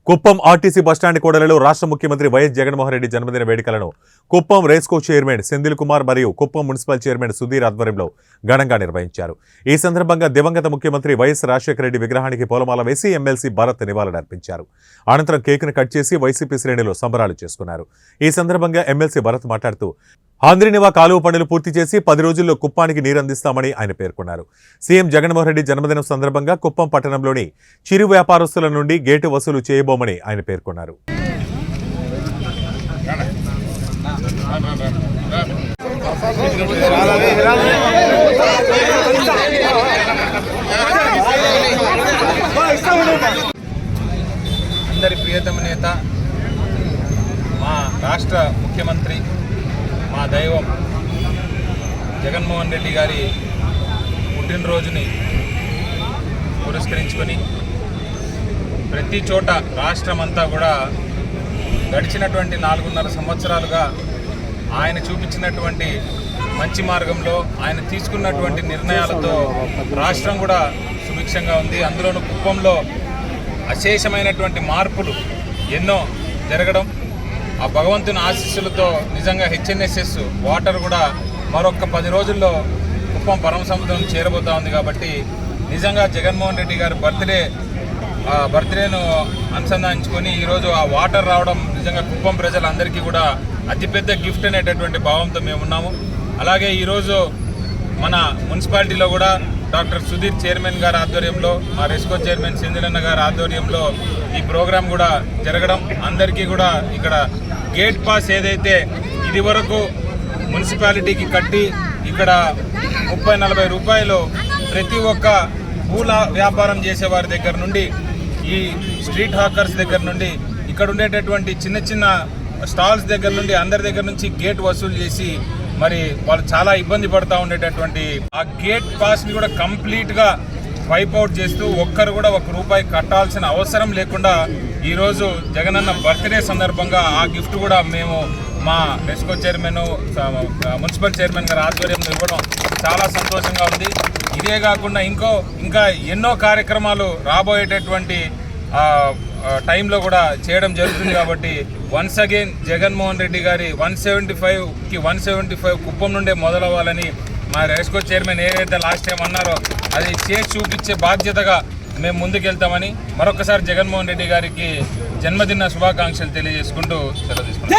Kuppam RTC bus stand కూడలిలో రాష్ట్ర ముఖ్యమంత్రి వైఎస్ జగన్మోహన్ రెడ్డి జన్మదిన వేడుకలను కుప్పం రేస్కో చైర్మన్ సెంధిల్ కుమార్ మరియు కుప్పం మున్సిపల్ చైర్మన్ సుధీర్ ఆధ్వర్యంలో ఘనంగా నిర్వహించారు. ఈ సందర్భంగా దివంగత ముఖ్యమంత్రి వైఎస్ రాజశేఖర రెడ్డి విగ్రహానికి పూలమాల వేసి ఎమ్మెల్సీ భరత్ నివాళులర్పించారు. అనంతరం కేకును కట్ చేసి వైసీపీ శ్రేణులు సంబరాలు చేసుకున్నారు. ఈ సందర్భంగా ఎమ్మెల్సీ భరత్ మాట్లాడుతూ ఆంధ్రనివా కాలువ పనులు పూర్తి చేసి 10 రోజుల్లో కుప్పానికి నీరందిస్తామని ఆయన పేర్కొన్నారు. సీఎం జగన్మోహన్ రెడ్డి జన్మదినం సందర్భంగా కుప్పం పట్టణంలోని చిరు వ్యాపారస్తుల నుండి గేటు వసూలు చేయబోమని ఆయన పేర్కొన్నారు. అందరి ప్రియతమ నేత మా రాష్ట్ర ముఖ్యమంత్రి మా దైవం జగన్మోహన్ రెడ్డి గారి పుట్టినరోజుని పురస్కరించుకొని ప్రతి చోట రాష్ట్రమంతా కూడా గడిచినటువంటి 4.5 సంవత్సరాలుగా ఆయన చూపించినటువంటి మంచి మార్గంలో ఆయన తీసుకున్నటువంటి నిర్ణయాలతో రాష్ట్రం కూడా సుభిక్షంగా ఉంది. అందులోనూ కుప్పంలో అశేషమైనటువంటి మార్పులు ఎన్నో జరగడం, ఆ భగవంతుని ఆశీస్సులతో నిజంగా హెచ్ఎన్ఎస్ఎస్ వాటర్ కూడా మరొక 10 రోజుల్లో కుప్పం పరమ సముద్రం చేరబోతా ఉంది. కాబట్టి నిజంగా జగన్మోహన్ రెడ్డి గారి బర్త్డేను అనుసంధానించుకొని ఈరోజు ఆ వాటర్ రావడం నిజంగా కుప్పం ప్రజలందరికీ కూడా అతిపెద్ద గిఫ్ట్ అనేటటువంటి భావంతో మేము ఉన్నాము. అలాగే ఈరోజు మన మున్సిపాలిటీలో కూడా డాక్టర్ సుధీర్ చైర్మన్ గారి ఆధ్వర్యంలో, మా రెస్కో చైర్మన్ సెంధిలన్న గారి ఆధ్వర్యంలో ఈ ప్రోగ్రాం కూడా జరగడం, అందరికీ కూడా ఇక్కడ గేట్ పాస్ ఏదైతే ఇది వరకు మున్సిపాలిటీకి కట్టి ఇక్కడ 30-40 రూపాయలు ప్రతి ఒక్క పూల వ్యాపారం చేసేవారి దగ్గర నుండి, ఈ స్ట్రీట్ హాకర్స్ దగ్గర నుండి, ఇక్కడ ఉండేటటువంటి చిన్న చిన్న స్టాల్స్ దగ్గర నుండి అందరి దగ్గర నుంచి గేట్ వసూలు చేసి మరి వాళ్ళు చాలా ఇబ్బంది పడుతూ ఉండేటటువంటి ఆ గేట్ పాస్ని కూడా కంప్లీట్గా వైప్అవుట్ చేస్తూ ఒక్కరు కూడా ₹1 కట్టాల్సిన అవసరం లేకుండా ఈరోజు జగనన్న బర్త్డే సందర్భంగా ఆ గిఫ్ట్ కూడా మేము మా రెస్కో చైర్మన్ మున్సిపల్ చైర్మన్ గారి ఆధ్వర్యంలో ఇవ్వడం చాలా సంతోషంగా ఉంది. ఇదే కాకుండా ఇంకా ఎన్నో కార్యక్రమాలు రాబోయేటటువంటి టైంలో కూడా చేయడం జరుగుతుంది. కాబట్టి వన్స్ అగైన్ జగన్మోహన్ రెడ్డి గారి 175 కుప్పం నుండే మొదలవ్వాలని మా రెస్కో చైర్మన్ ఏదైతే లాస్ట్ టైం అన్నారో అది చేసి చూపించే బాధ్యతగా మేము ముందుకెళ్తామని మరొకసారి జగన్మోహన్ రెడ్డి గారికి జన్మదిన శుభాకాంక్షలు తెలియజేసుకుంటూ సెలవు తీసుకుంటాం.